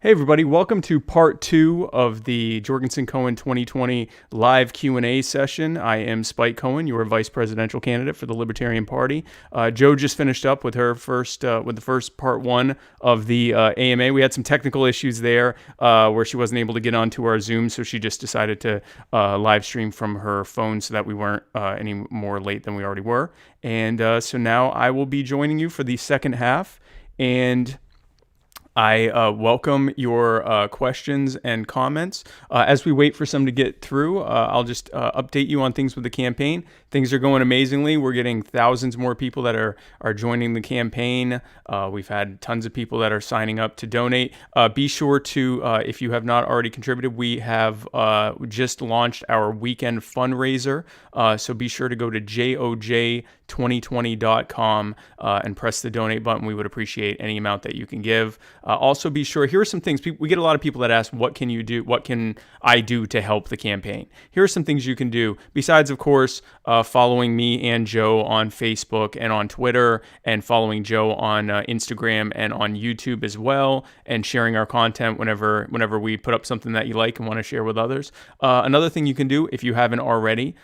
Hey everybody, welcome to part 2 of the Jorgensen Cohen 2020 live Q&A session. I am Spike Cohen, your vice presidential candidate for the Libertarian Party. Joe just finished up with her with the first part 1 of the AMA. We had some technical issues there where she wasn't able to get onto our Zoom, so she just decided to live stream from her phone so that we weren't any more late than we already were. And so now I will be joining you for the second half, and I welcome your questions and comments. As we wait for some to get through, I'll just update you on things with the campaign. Things are going amazingly. We're getting thousands more people that are joining the campaign. We've had tons of people that are signing up to donate. Be sure to, if you have not already contributed, we have just launched our weekend fundraiser. So be sure to go to joj2020.com and press the donate button. We would appreciate any amount that you can give. Also be sure, here are some things. We get a lot of people that ask, what can you do? What can I do to help the campaign? Here are some things you can do. Besides, of course, following me and Joe on Facebook and on Twitter, and following Joe on Instagram and on YouTube as well, and sharing our content whenever we put up something that you like and want to share with others. Another thing you can do, if you haven't already,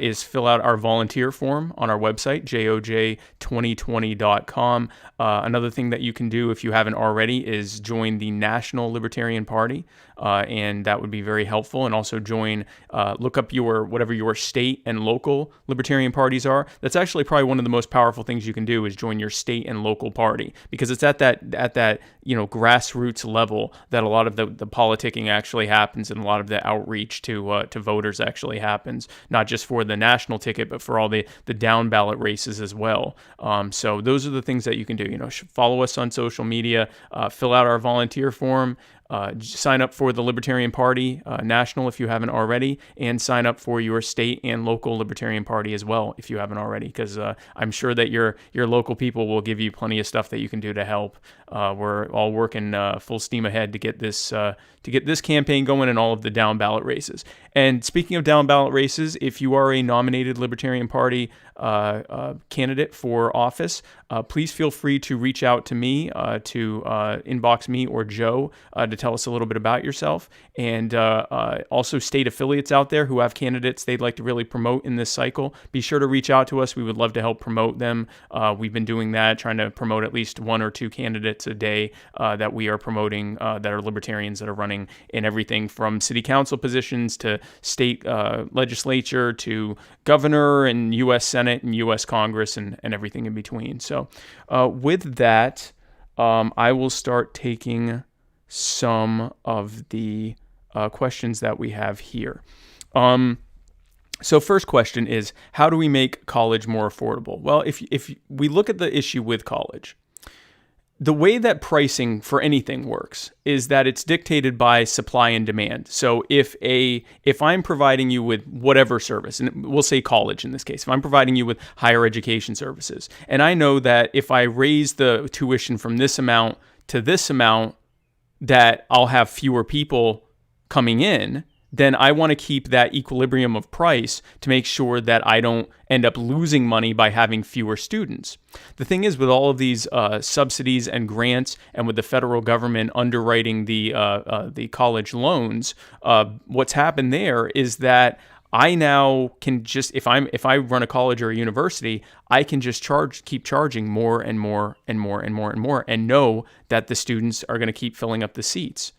is fill out our volunteer form on our website, joj2020.com. Another thing that you can do, if you haven't already, is join the National Libertarian Party, and that would be very helpful. And also look up whatever your state and local libertarian parties are. That's actually probably one of the most powerful things you can do, is join your state and local party, because it's at that grassroots level that a lot of the politicking actually happens, and a lot of the outreach to voters actually happens, not just for the national ticket, but for all the down ballot races as well. So those are the things that you can do. Follow us on social media, fill out our volunteer form, sign up for the Libertarian Party National if you haven't already, and sign up for your state and local Libertarian Party as well if you haven't already, because I'm sure that your local people will give you plenty of stuff that you can do to help. We're all working full steam ahead to get this campaign going in all of the down ballot races. And speaking of down ballot races, if you are a nominated Libertarian Party candidate for office, please feel free to reach out to me, to inbox me or Joe to tell us a little bit about yourself. And also state affiliates out there who have candidates they'd like to really promote in this cycle, be sure to reach out to us. We would love to help promote them. We've been doing that, trying to promote at least 1 or 2 candidates a day that we are promoting that are libertarians, that are running in everything from city council positions to state legislature to governor and U.S. Senate and U.S. Congress and everything in between. So with that, I will start taking some of the questions that we have here. So first question is, how do we make college more affordable? Well, if we look at the issue with college, the way that pricing for anything works is that it's dictated by supply and demand. So if I'm providing you with whatever service, and we'll say college in this case, if I'm providing you with higher education services, and I know that if I raise the tuition from this amount to this amount, that I'll have fewer people coming in, then I want to keep that equilibrium of price to make sure that I don't end up losing money by having fewer students. The thing is, with all of these subsidies and grants, and with the federal government underwriting the college loans, what's happened there is that I now can just, if I run a college or a university, I can just keep charging more and more and more and more and more, and know that the students are going to keep filling up the seats.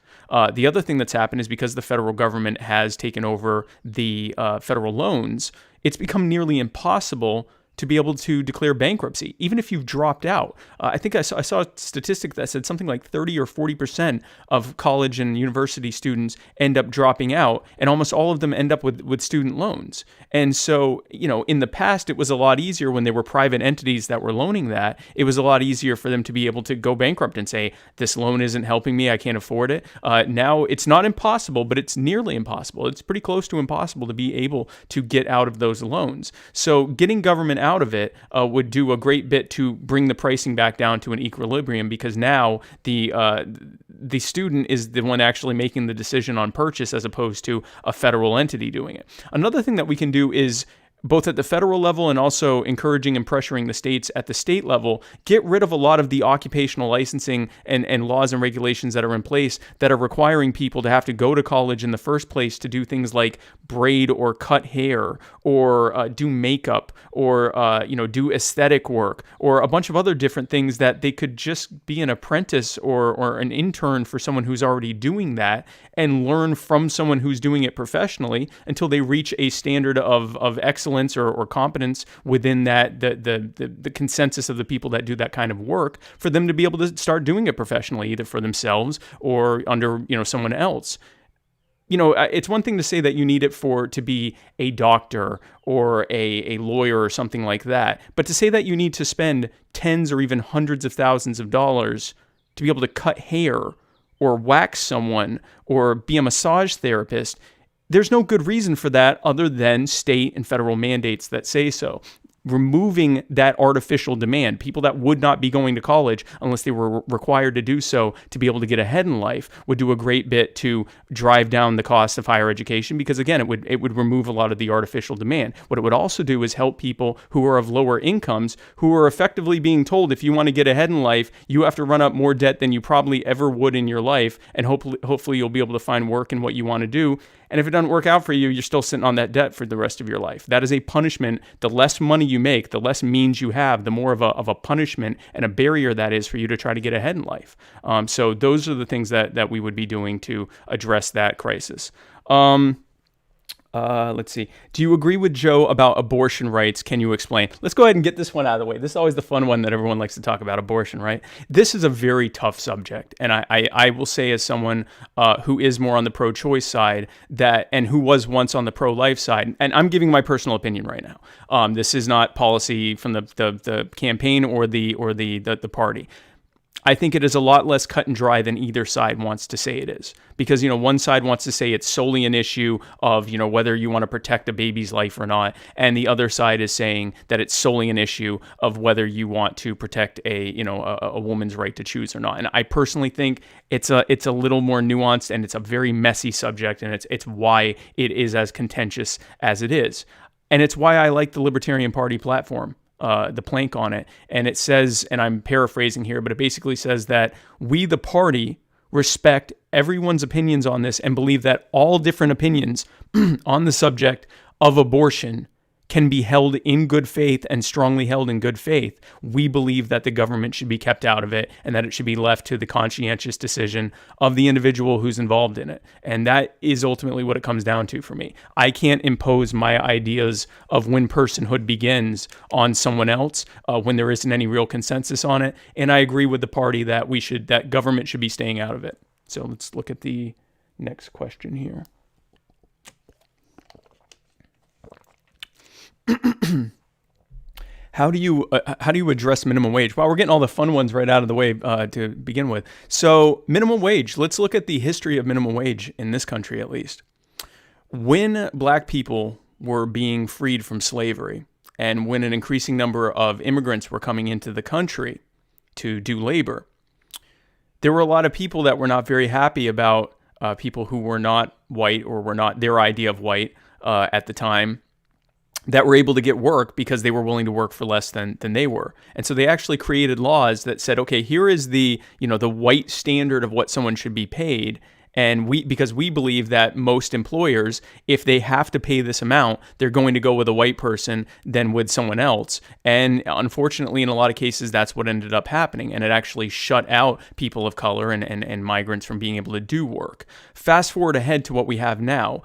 The other thing that's happened is, because the federal government has taken over the federal loans, it's become nearly impossible to be able to declare bankruptcy, even if you've dropped out. I think I saw a statistic that said something like 30 or 40% of college and university students end up dropping out, and almost all of them end up with student loans. And so, in the past, it was a lot easier when there were private entities that were loaning that. It was a lot easier for them to be able to go bankrupt and say, this loan isn't helping me, I can't afford it. Now, it's not impossible, but it's nearly impossible. It's pretty close to impossible to be able to get out of those loans. So getting government out of it would do a great bit to bring the pricing back down to an equilibrium, because now the student is the one actually making the decision on purchase, as opposed to a federal entity doing it. Another thing that we can do is both at the federal level and also encouraging and pressuring the states at the state level, get rid of a lot of the occupational licensing and laws and regulations that are in place that are requiring people to have to go to college in the first place to do things like braid or cut hair or do makeup or do aesthetic work or a bunch of other different things that they could just be an apprentice or an intern for someone who's already doing that and learn from someone who's doing it professionally until they reach a standard of excellence or competence within that the consensus of the people that do that kind of work for them to be able to start doing it professionally, either for themselves or under someone else. It's one thing to say that you need it to be a doctor or a lawyer or something like that, but to say that you need to spend tens or even hundreds of thousands of dollars to be able to cut hair or wax someone or be a massage therapist, there's no good reason for that other than state and federal mandates that say so. Removing that artificial demand, people that would not be going to college unless they were required to do so to be able to get ahead in life, would do a great bit to drive down the cost of higher education, because again, it would remove a lot of the artificial demand. What it would also do is help people who are of lower incomes, who are effectively being told, if you want to get ahead in life, you have to run up more debt than you probably ever would in your life, and hopefully you'll be able to find work in what you want to do. And if it doesn't work out for you, you're still sitting on that debt for the rest of your life. That is a punishment. The less money you make, the less means you have, the more of a punishment and a barrier that is for you to try to get ahead in life. So those are the things that we would be doing to address that crisis. Let's see. Do you agree with Joe about abortion rights? Can you explain? Let's go ahead and get this one out of the way. This is always the fun one that everyone likes to talk about, abortion, right? This is a very tough subject. And I will say, as someone who is more on the pro-choice side and who was once on the pro-life side, and I'm giving my personal opinion right now. This is not policy from the campaign or the party. I think it is a lot less cut and dry than either side wants to say it is. Because, one side wants to say it's solely an issue of, whether you want to protect a baby's life or not. And the other side is saying that it's solely an issue of whether you want to protect a woman's right to choose or not. And I personally think it's a little more nuanced, and it's a very messy subject, and it's why it is as contentious as it is. And it's why I like the Libertarian Party platform. The plank on it. And it says, and I'm paraphrasing here, but it basically says that we, the party, respect everyone's opinions on this and believe that all different opinions on the subject of abortion can be held in good faith and strongly held in good faith. We believe that the government should be kept out of it and that it should be left to the conscientious decision of the individual who's involved in it. And that is ultimately what it comes down to for me. I can't impose my ideas of when personhood begins on someone else when there isn't any real consensus on it. And I agree with the party that that government should be staying out of it. So let's look at the next question here. How do you address minimum wage? Well, we're getting all the fun ones right out of the way to begin with. So minimum wage, let's look at the history of minimum wage in this country, at least. When black people were being freed from slavery, and when an increasing number of immigrants were coming into the country to do labor, there were a lot of people that were not very happy about people who were not white or were not their idea of white at the time, that were able to get work because they were willing to work for less than they were. And so they actually created laws that said, okay, here is the white standard of what someone should be paid. And because we believe that most employers, if they have to pay this amount, they're going to go with a white person than with someone else. And unfortunately, in a lot of cases, that's what ended up happening. And it actually shut out people of color and migrants from being able to do work. Fast forward ahead to what we have now.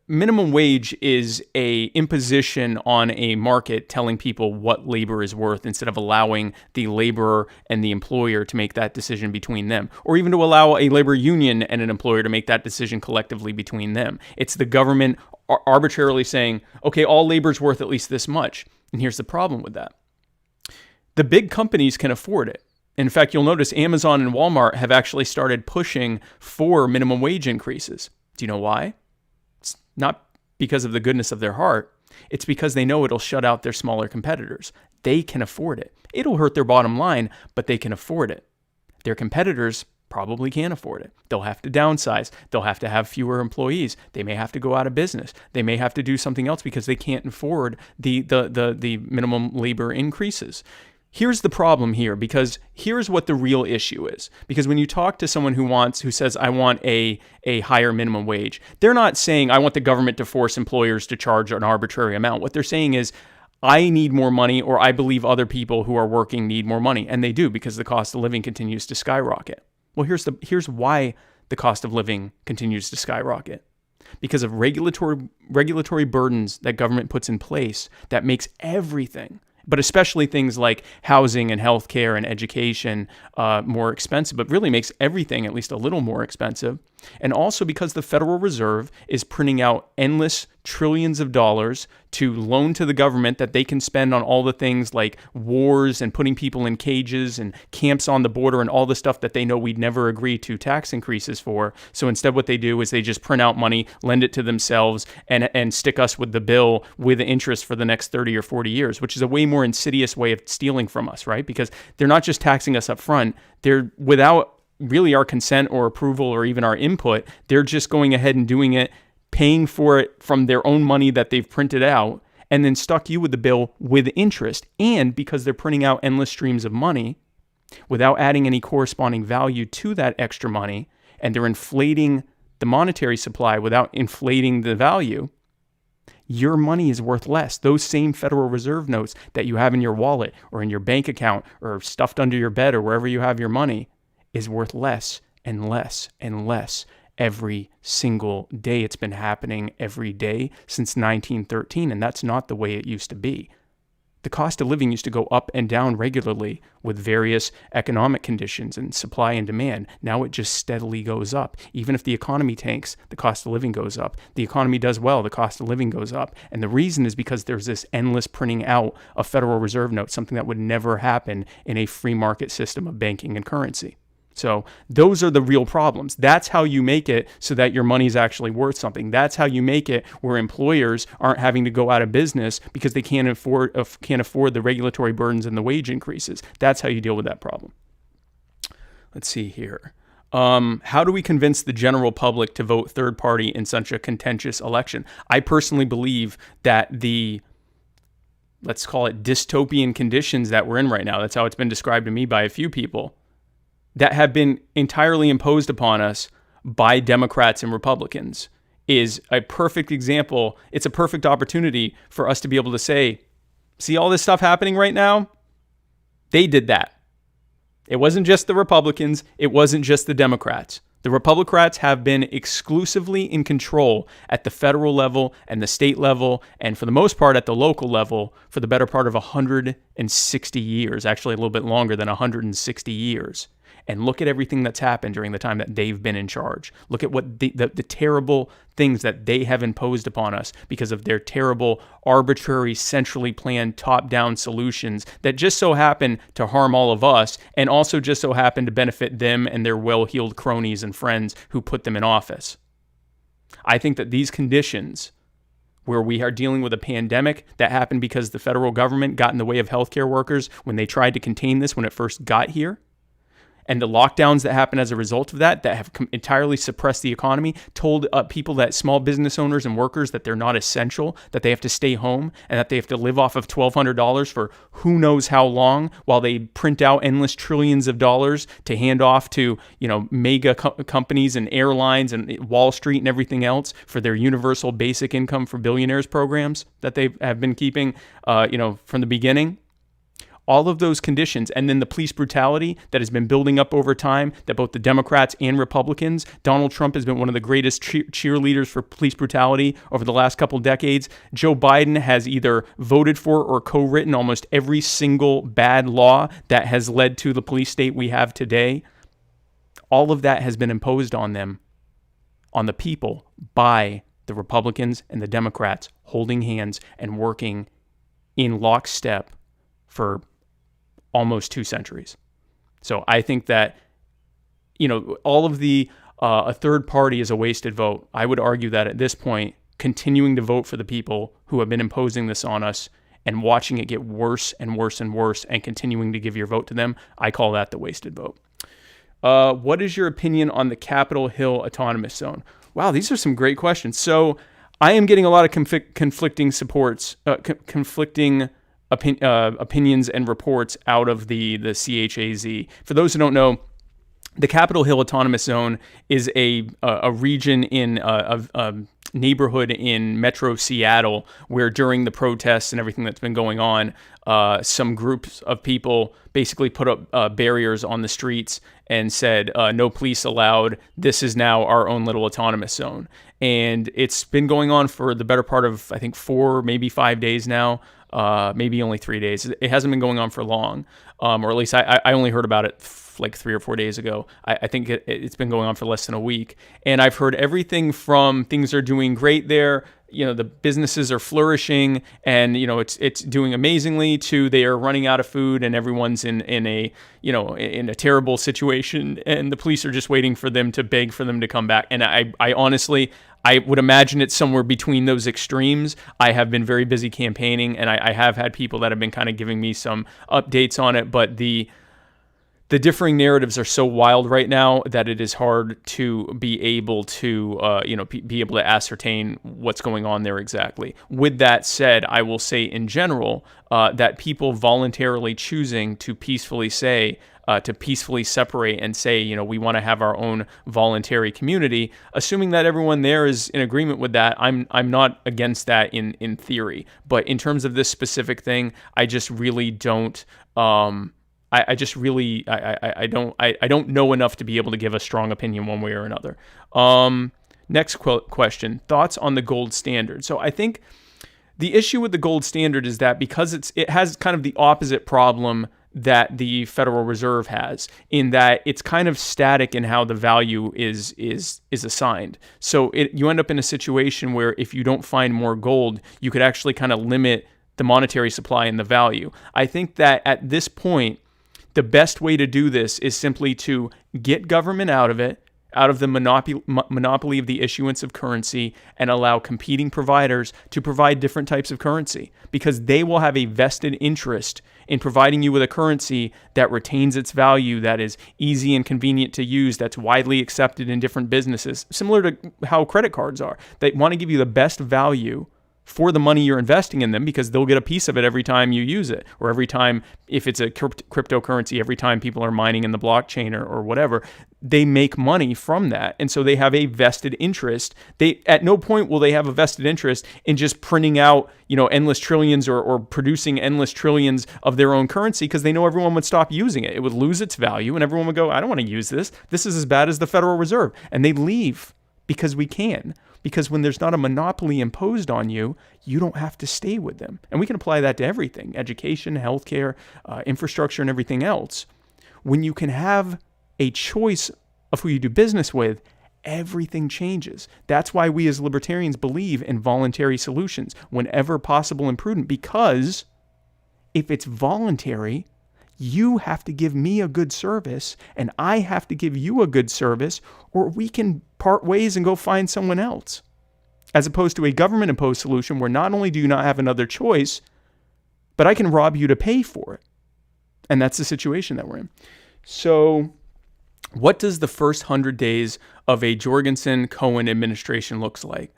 Minimum wage is a imposition on a market telling people what labor is worth instead of allowing the laborer and the employer to make that decision between them, or even to allow a labor union and an employer to make that decision collectively between them. It's the government arbitrarily saying, okay, all labor is worth at least this much. And here's the problem with that. The big companies can afford it. In fact, you'll notice Amazon and Walmart have actually started pushing for minimum wage increases. Do you know why? It's not because of the goodness of their heart. It's because they know it'll shut out their smaller competitors. They can afford it. It'll hurt their bottom line, but they can afford it. Their competitors probably can't afford it. They'll have to downsize. They'll have to have fewer employees. They may have to go out of business. They may have to do something else because they can't afford the minimum labor increases. Here's the problem here, because here's what the real issue is. Because when you talk to someone who says, I want a higher minimum wage, they're not saying, I want the government to force employers to charge an arbitrary amount. What they're saying is, I need more money, or I believe other people who are working need more money. And they do, because the cost of living continues to skyrocket. Well, here's why the cost of living continues to skyrocket. Because of regulatory burdens that government puts in place that makes everything, but especially things like housing and healthcare and education, more expensive, but really makes everything at least a little more expensive. And also because the Federal Reserve is printing out endless trillions of dollars to loan to the government that they can spend on all the things like wars and putting people in cages and camps on the border and all the stuff that they know we'd never agree to tax increases for. So instead what they do is they just print out money, lend it to themselves, and stick us with the bill with interest for the next 30 or 40 years, which is a way more insidious way of stealing from us, right? Because they're not just taxing us up front, they're without really our consent or approval or even our input, they're just going ahead and doing it, paying for it from their own money that they've printed out, and then stuck you with the bill with interest. And because they're printing out endless streams of money without adding any corresponding value to that extra money, and they're inflating the monetary supply without inflating the value, your money is worth less. Those same Federal Reserve notes that you have in your wallet or in your bank account or stuffed under your bed or wherever you have your money is worth less and less and less every single day. It's been happening every day since 1913, and that's not the way it used to be. The cost of living used to go up and down regularly with various economic conditions and supply and demand. Now it just steadily goes up. Even if the economy tanks, the cost of living goes up. The economy does well, the cost of living goes up. And the reason is because there's this endless printing out of Federal Reserve notes, something that would never happen in a free market system of banking and currency. So those are the real problems. That's how you make it so that your money is actually worth something. That's how you make it where employers aren't having to go out of business because they can't afford the regulatory burdens and the wage increases. That's how you deal with that problem. Let's see here. How do we convince the general public to vote third party in such a contentious election? I personally believe that let's call it dystopian conditions that we're in right now, that's how it's been described to me by a few people, that have been entirely imposed upon us by Democrats and Republicans, is a perfect example. It's a perfect opportunity for us to be able to say, see all this stuff happening right now? They did that. It wasn't just the Republicans. It wasn't just the Democrats. The Republicans have been exclusively in control at the federal level and the state level, and for the most part at the local level, for the better part of 160 years, actually a little bit longer than 160 years. And look at everything that's happened during the time that they've been in charge. Look at what the terrible things that they have imposed upon us because of their terrible, arbitrary, centrally planned, top-down solutions that just so happen to harm all of us and also just so happen to benefit them and their well-heeled cronies and friends who put them in office. I think that these conditions, where we are dealing with a pandemic that happened because the federal government got in the way of healthcare workers when they tried to contain this when it first got here, and the lockdowns that happen as a result of that have entirely suppressed the economy, told people that small business owners and workers that they're not essential, that they have to stay home, and that they have to live off of $1,200 for who knows how long while they print out endless trillions of dollars to hand off to, mega companies and airlines and Wall Street and everything else for their universal basic income for billionaires programs that they have been keeping, from the beginning. All of those conditions, and then the police brutality that has been building up over time, that both the Democrats and Republicans, Donald Trump has been one of the greatest cheerleaders for police brutality over the last couple of decades. Joe Biden has either voted for or co-written almost every single bad law that has led to the police state we have today. All of that has been imposed on them, on the people, by the Republicans and the Democrats holding hands and working in lockstep for almost 2 centuries. So I think that, all of a third party is a wasted vote. I would argue that at this point, continuing to vote for the people who have been imposing this on us and watching it get worse and worse and worse and continuing to give your vote to them, I call that the wasted vote. What is your opinion on the Capitol Hill Autonomous Zone? Wow, these are some great questions. So I am getting a lot of conflicting opinions and reports out of the CHAZ. For those who don't know, the Capitol Hill Autonomous Zone is a region in a neighborhood in Metro Seattle where during the protests and everything that's been going on, some groups of people basically put up barriers on the streets and said, no police allowed. This is now our own little autonomous zone. And it's been going on for the better part of, I think, 4, maybe 5 days now. Maybe only 3 days. It hasn't been going on for long, or at least I only heard about it like 3 or 4 days ago. I think it's been going on for less than a week, and I've heard everything from things are doing great there. The businesses are flourishing, and it's doing amazingly, to they are running out of food, and everyone's in a terrible situation, and the police are just waiting for them to beg for them to come back. And I honestly, I would imagine it's somewhere between those extremes. I have been very busy campaigning, and I have had people that have been kind of giving me some updates on it, but the differing narratives are so wild right now that it is hard to be able to, be able to ascertain what's going on there exactly. With that said, I will say in general that people voluntarily choosing to peacefully separate and say, we want to have our own voluntary community, assuming that everyone there is in agreement with that, I'm not against that in theory. But in terms of this specific thing, I just really don't. I don't know enough to be able to give a strong opinion one way or another. Next question: thoughts on the gold standard? So I think the issue with the gold standard is that because it has kind of the opposite problem that the Federal Reserve has, in that it's kind of static in how the value is assigned. So you end up in a situation where if you don't find more gold, you could actually kind of limit the monetary supply and the value. I think that at this point, the best way to do this is simply to get government out of the monopoly of the issuance of currency, and allow competing providers to provide different types of currency, because they will have a vested interest in providing you with a currency that retains its value, that is easy and convenient to use, that's widely accepted in different businesses, similar to how credit cards are. They want to give you the best value for the money you're investing in them, because they'll get a piece of it every time you use it, or every time, if it's a cryptocurrency, every time people are mining in the blockchain or whatever, they make money from that. And so they have a vested interest. At no point will they have a vested interest in just printing out, endless trillions or producing endless trillions of their own currency, because they know everyone would stop using it. It would lose its value, and everyone would go, I don't want to use this. This is as bad as the Federal Reserve. And they leave because we can. Because when there's not a monopoly imposed on you, you don't have to stay with them. And we can apply that to everything: education, healthcare, infrastructure, and everything else. When you can have a choice of who you do business with, everything changes. That's why we as libertarians believe in voluntary solutions whenever possible and prudent, because if it's voluntary, you have to give me a good service, and I have to give you a good service, or we can part ways and go find someone else. As opposed to a government-imposed solution where not only do you not have another choice, but I can rob you to pay for it. And that's the situation that we're in. So what does the first 100 days of a Jorgensen Cohen administration look like?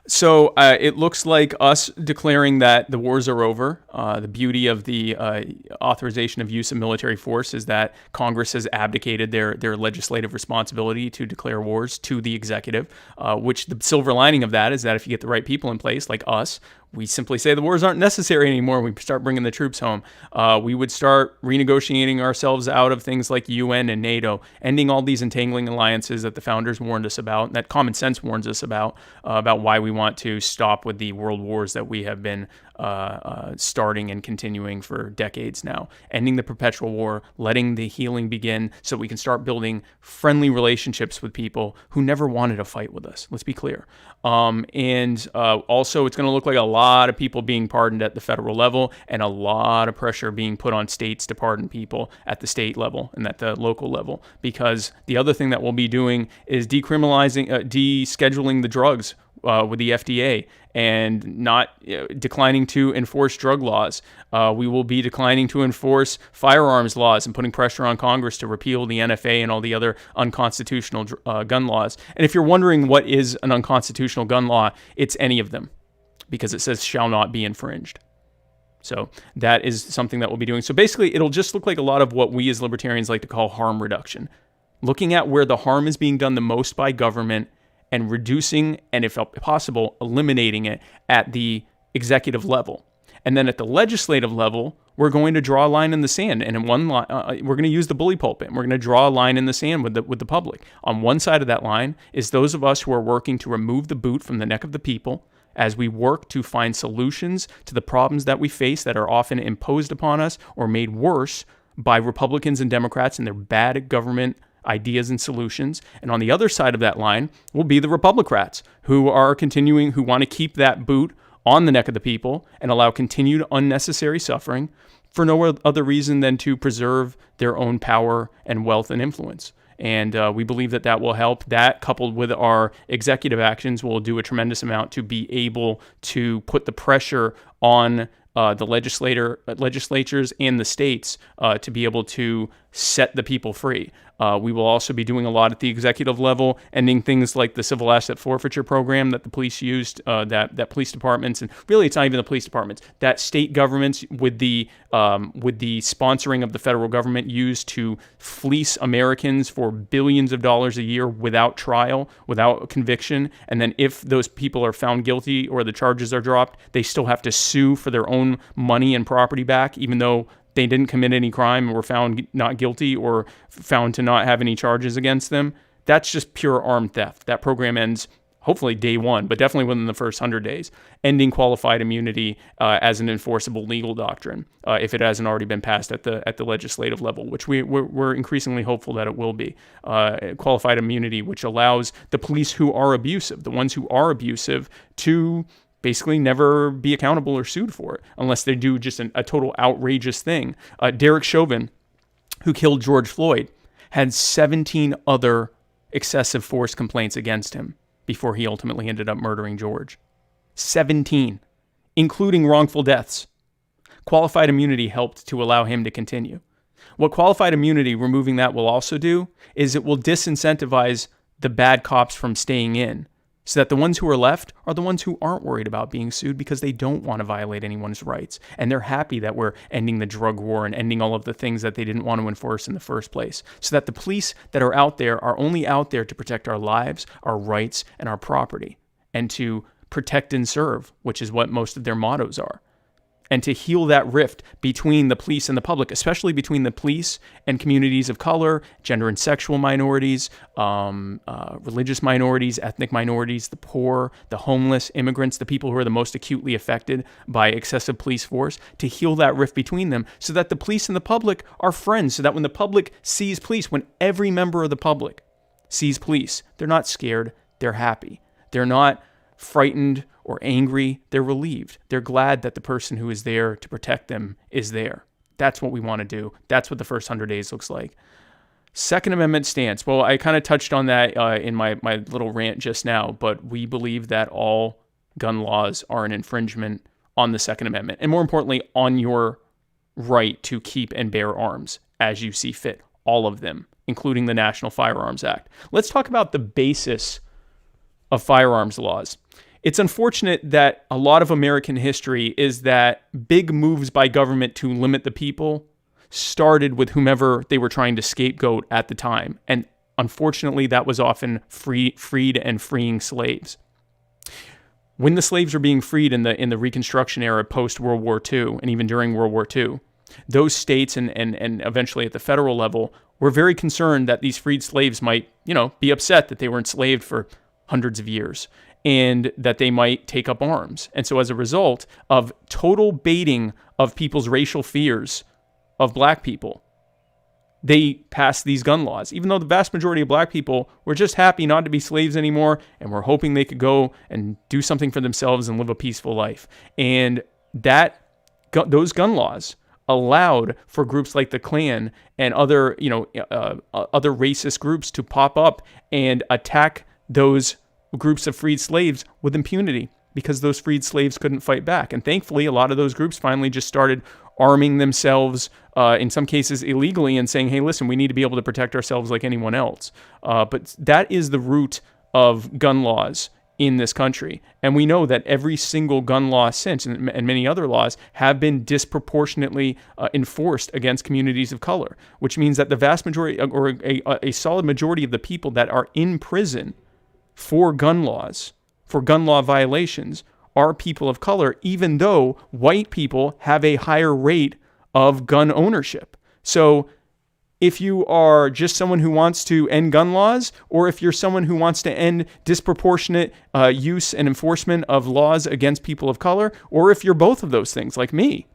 So it looks like us declaring that the wars are over. The beauty of the authorization of use of military force is that Congress has abdicated their legislative responsibility to declare wars to the executive, which the silver lining of that is that if you get the right people in place, like us, we simply say the wars aren't necessary anymore. We start bringing the troops home. We would start renegotiating ourselves out of things like UN and NATO, ending all these entangling alliances that the founders warned us about, that common sense warns us about why we want to stop with the world wars that we have been starting and continuing for decades now. Ending the perpetual war, letting the healing begin so we can start building friendly relationships with people who never wanted to fight with us. Let's be clear. And also, it's going to look like a lot of people being pardoned at the federal level, and a lot of pressure being put on states to pardon people at the state level and at the local level. Because the other thing that we'll be doing is descheduling the drugs with the FDA and not declining to enforce drug laws. We will be declining to enforce firearms laws and putting pressure on Congress to repeal the NFA and all the other unconstitutional gun laws. And if you're wondering what is an unconstitutional gun law, it's any of them, because it says shall not be infringed. So that is something that we'll be doing. So basically, it'll just look like a lot of what we as libertarians like to call harm reduction. Looking at where the harm is being done the most by government and reducing, and if possible, eliminating it at the executive level. And then at the legislative level, we're going to draw a line in the sand. And in one line, we're going to use the bully pulpit. And we're going to draw a line in the sand with the public. On one side of that line is those of us who are working to remove the boot from the neck of the people as we work to find solutions to the problems that we face that are often imposed upon us or made worse by Republicans and Democrats and their bad government ideas and solutions. And on the other side of that line will be the Republicrats who want to keep that boot on the neck of the people and allow continued unnecessary suffering for no other reason than to preserve their own power and wealth and influence. And we believe that will help. That, coupled with our executive actions, will do a tremendous amount to be able to put the pressure on the legislatures and the states to be able to set the people free. We will also be doing a lot at the executive level, ending things like the civil asset forfeiture program that the police used, that police departments, and really it's not even the police departments, that state governments with the sponsoring of the federal government used to fleece Americans for billions of dollars a year without trial, without conviction. And then if those people are found guilty or the charges are dropped, they still have to sue for their own money and property back, even though they didn't commit any crime and were found not guilty or found to not have any charges against them. That's just pure armed theft. That program ends hopefully day one, but definitely within the first 100 days, ending qualified immunity as an enforceable legal doctrine if it hasn't already been passed at the legislative level, which we're increasingly hopeful that it will be. Qualified immunity, which allows the police who are abusive, the ones who are abusive, to basically never be accountable or sued for it unless they do just a total outrageous thing. Derek Chauvin, who killed George Floyd, had 17 other excessive force complaints against him before he ultimately ended up murdering George. 17, including wrongful deaths. Qualified immunity helped to allow him to continue. What qualified immunity, removing that, will also do is it will disincentivize the bad cops from staying in, so that the ones who are left are the ones who aren't worried about being sued because they don't want to violate anyone's rights. And they're happy that we're ending the drug war and ending all of the things that they didn't want to enforce in the first place. So that the police that are out there are only out there to protect our lives, our rights, and our property, and to protect and serve, which is what most of their mottos are. And to heal that rift between the police and the public, especially between the police and communities of color, gender and sexual minorities, religious minorities, ethnic minorities, the poor, the homeless, immigrants, the people who are the most acutely affected by excessive police force, to heal that rift between them so that the police and the public are friends, so that when the public sees police, when every member of the public sees police, they're not scared, they're happy. They're not frightened or angry, they're relieved. They're glad that the person who is there to protect them is there. That's what we want to do. That's what the first 100 days looks like. Second Amendment stance. Well, I kind of touched on that in my little rant just now, but we believe that all gun laws are an infringement on the Second Amendment, and more importantly, on your right to keep and bear arms as you see fit. All of them, including the National Firearms Act. Let's talk about the basis of firearms laws. It's unfortunate that a lot of American history is that big moves by government to limit the people started with whomever they were trying to scapegoat at the time. And unfortunately, that was often freed and freeing slaves. When the slaves were being freed in the Reconstruction era post-World War II, and even during World War II, those states and eventually at the federal level were very concerned that these freed slaves might, be upset that they were enslaved for hundreds of years, and that they might take up arms. And so as a result of total baiting of people's racial fears of black people, they passed these gun laws, even though the vast majority of black people were just happy not to be slaves anymore and were hoping they could go and do something for themselves and live a peaceful life. And those gun laws allowed for groups like the Klan and other racist groups to pop up and attack those groups of freed slaves with impunity because those freed slaves couldn't fight back. And thankfully, a lot of those groups finally just started arming themselves, in some cases illegally, and saying, hey, listen, we need to be able to protect ourselves like anyone else. But that is the root of gun laws in this country. And we know that every single gun law since, and many other laws, have been disproportionately enforced against communities of color, which means that the vast majority, or a solid majority of the people that are in prison for gun laws, for gun law violations, are people of color, even though white people have a higher rate of gun ownership. So if you are just someone who wants to end gun laws, or if you're someone who wants to end disproportionate use and enforcement of laws against people of color, or if you're both of those things like me,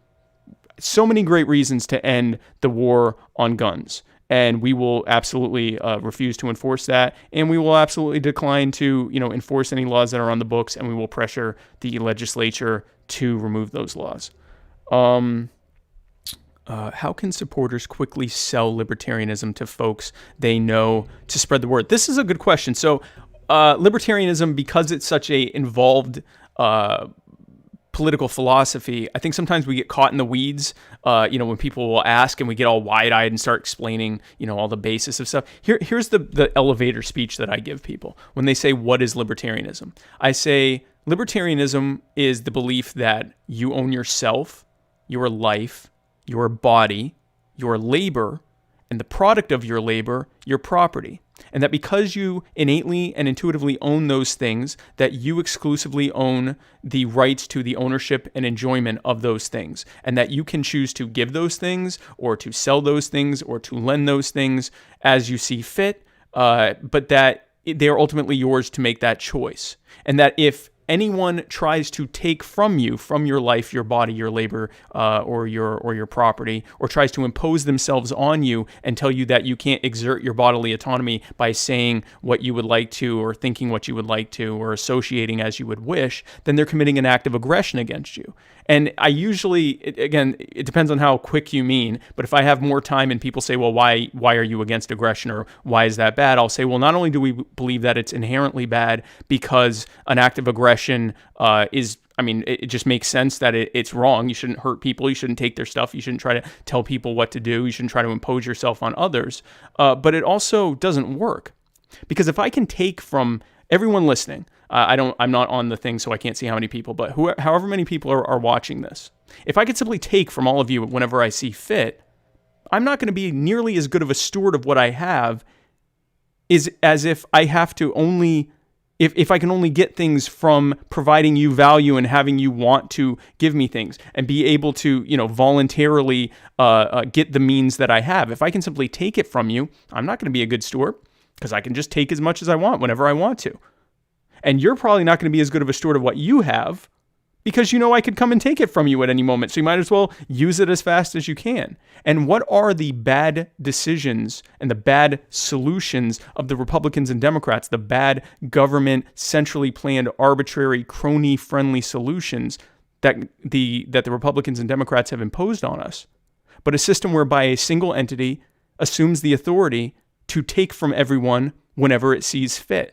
so many great reasons to end the war on guns. And we will absolutely refuse to enforce that, and we will absolutely decline to, enforce any laws that are on the books, and we will pressure the legislature to remove those laws. How can supporters quickly sell libertarianism to folks they know to spread the word? This is a good question. So, libertarianism, because it's such a involved political philosophy, I think sometimes we get caught in the weeds, when people will ask and we get all wide-eyed and start explaining, all the basis of stuff. Here's the elevator speech that I give people when they say, what is libertarianism? I say, libertarianism is the belief that you own yourself, your life, your body, your labor, and the product of your labor, your property. And that because you innately and intuitively own those things, that you exclusively own the rights to the ownership and enjoyment of those things. And that you can choose to give those things, or to sell those things, or to lend those things as you see fit, but that they are ultimately yours to make that choice. And that if anyone tries to take from you, from your life, your body, your labor, or your property, or tries to impose themselves on you and tell you that you can't exert your bodily autonomy by saying what you would like to, or thinking what you would like to, or associating as you would wish, then they're committing an act of aggression against you. And I usually, again, it depends on how quick you mean, but if I have more time and people say, well, why are you against aggression, or why is that bad? I'll say, well, not only do we believe that it's inherently bad because an act of aggression it just makes sense that it's wrong. You shouldn't hurt people. You shouldn't take their stuff. You shouldn't try to tell people what to do. You shouldn't try to impose yourself on others. But it also doesn't work, because if I can take from everyone listening, I'm not on the thing, so I can't see how many people, but however many people are watching this, if I could simply take from all of you whenever I see fit, I'm not going to be nearly as good of a steward of what I have as if I have to only, if I can only get things from providing you value and having you want to give me things and be able to, voluntarily get the means that I have. If I can simply take it from you, I'm not going to be a good steward, because I can just take as much as I want whenever I want to. And you're probably not going to be as good of a steward of what you have, because I could come and take it from you at any moment. So you might as well use it as fast as you can. And what are the bad decisions and the bad solutions of the Republicans and Democrats, the bad government, centrally planned, arbitrary, crony-friendly solutions that the Republicans and Democrats have imposed on us? But a system whereby a single entity assumes the authority to take from everyone whenever it sees fit.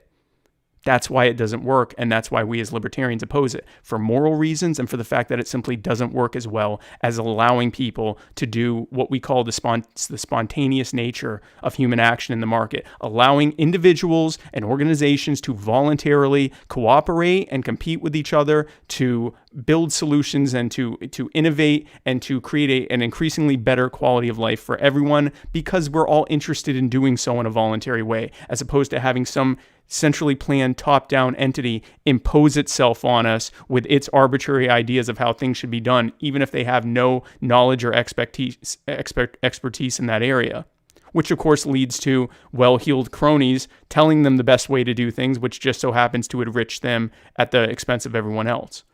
That's why it doesn't work, and that's why we as libertarians oppose it, for moral reasons and for the fact that it simply doesn't work as well as allowing people to do what we call the spontaneous nature of human action in the market, allowing individuals and organizations to voluntarily cooperate and compete with each other to build solutions and to innovate and to create an increasingly better quality of life for everyone, because we're all interested in doing so in a voluntary way, as opposed to having some centrally planned top-down entity impose itself on us with its arbitrary ideas of how things should be done, even if they have no knowledge or expertise in that area. Which, of course, leads to well-heeled cronies telling them the best way to do things, which just so happens to enrich them at the expense of everyone else.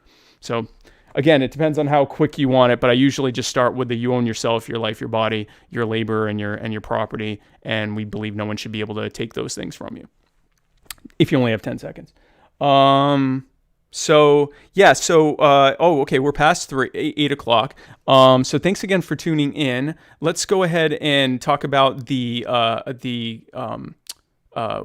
So, again, it depends on how quick you want it, but I usually just start with the you own yourself, your life, your body, your labor, and your property, and we believe no one should be able to take those things from you, if you only have 10 seconds. Okay, we're past 8 o'clock. So thanks again for tuning in. Let's go ahead and talk about the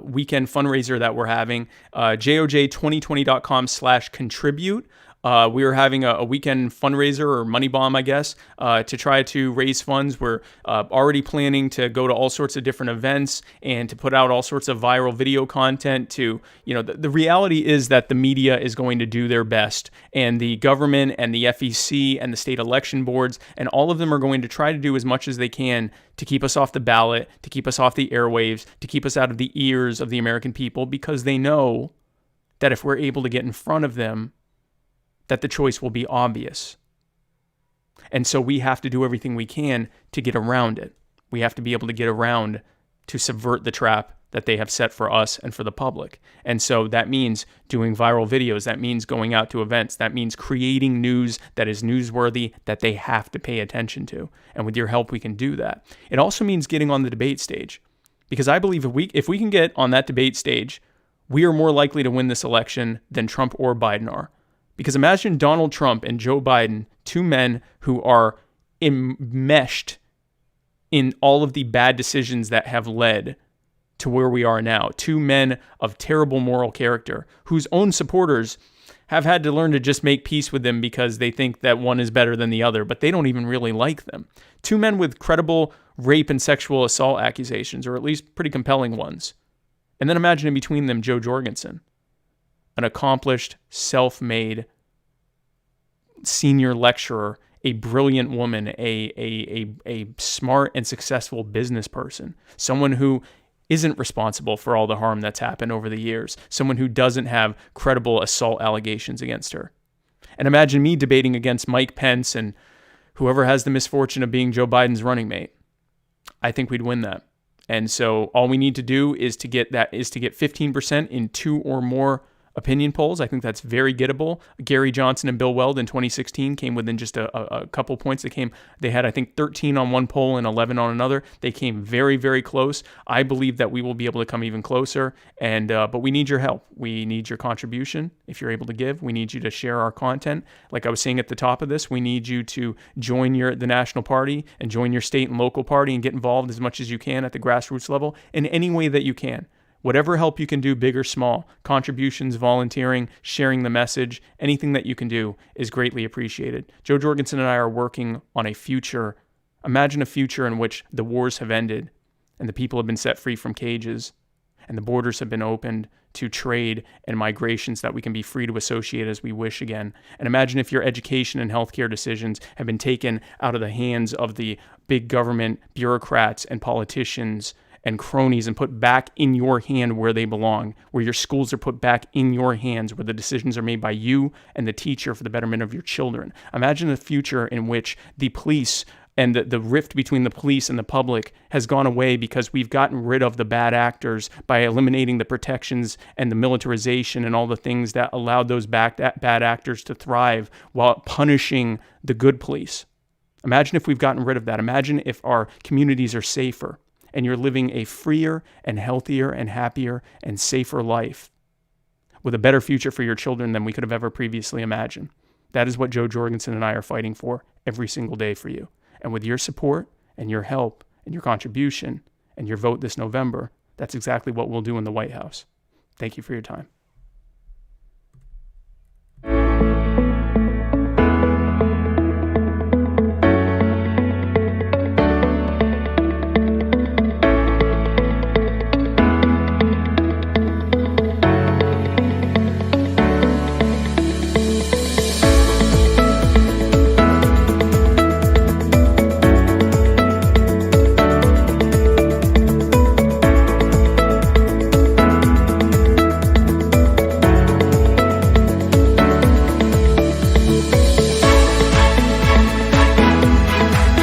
weekend fundraiser that we're having, joj2020.com/contribute. We are having a weekend fundraiser, or money bomb, I guess, to try to raise funds. We're already planning to go to all sorts of different events and to put out all sorts of viral video content to, the reality is that the media is going to do their best, and the government and the FEC and the state election boards and all of them are going to try to do as much as they can to keep us off the ballot, to keep us off the airwaves, to keep us out of the ears of the American people, because they know that if we're able to get in front of them, that the choice will be obvious. And so we have to do everything we can to get around it. We have to be able to get around to subvert the trap that they have set for us and for the public. And so that means doing viral videos. That means going out to events. That means creating news that is newsworthy, that they have to pay attention to. And with your help, we can do that. It also means getting on the debate stage, because I believe if we can get on that debate stage, we are more likely to win this election than Trump or Biden are. Because imagine Donald Trump and Joe Biden, two men who are enmeshed in all of the bad decisions that have led to where we are now. Two men of terrible moral character whose own supporters have had to learn to just make peace with them because they think that one is better than the other, but they don't even really like them. Two men with credible rape and sexual assault accusations, or at least pretty compelling ones. And then imagine in between them Joe Jorgensen, an accomplished, self-made senior lecturer, a brilliant woman, a smart and successful business person, someone who isn't responsible for all the harm that's happened over the years, someone who doesn't have credible assault allegations against her. And imagine me debating against Mike Pence and whoever has the misfortune of being Joe Biden's running mate. I think we'd win that. And so all we need to do is to get 15% in 2 or more opinion polls. I think that's very gettable. Gary Johnson and Bill Weld in 2016 came within just a couple points. They had, I think, 13 on one poll and 11 on another. They came very, very close. I believe that we will be able to come even closer. And but we need your help. We need your contribution. If you're able to give, we need you to share our content. Like I was saying at the top of this, we need you to join the national party and join your state and local party and get involved as much as you can at the grassroots level in any way that you can. Whatever help you can do, big or small, contributions, volunteering, sharing the message, anything that you can do is greatly appreciated. Joe Jorgensen and I are working on a future. Imagine a future in which the wars have ended and the people have been set free from cages and the borders have been opened to trade and migration so that we can be free to associate as we wish again. And imagine if your education and healthcare decisions have been taken out of the hands of the big government bureaucrats and politicians and cronies and put back in your hand where they belong, where your schools are put back in your hands, where the decisions are made by you and the teacher for the betterment of your children. Imagine a future in which the police and the rift between the police and the public has gone away because we've gotten rid of the bad actors by eliminating the protections and the militarization and all the things that allowed those bad actors to thrive while punishing the good police. Imagine if we've gotten rid of that. Imagine if our communities are safer and you're living a freer and healthier and happier and safer life with a better future for your children than we could have ever previously imagined. That is what Joe Jorgensen and I are fighting for every single day for you. And with your support and your help and your contribution and your vote this November, that's exactly what we'll do in the White House. Thank you for your time.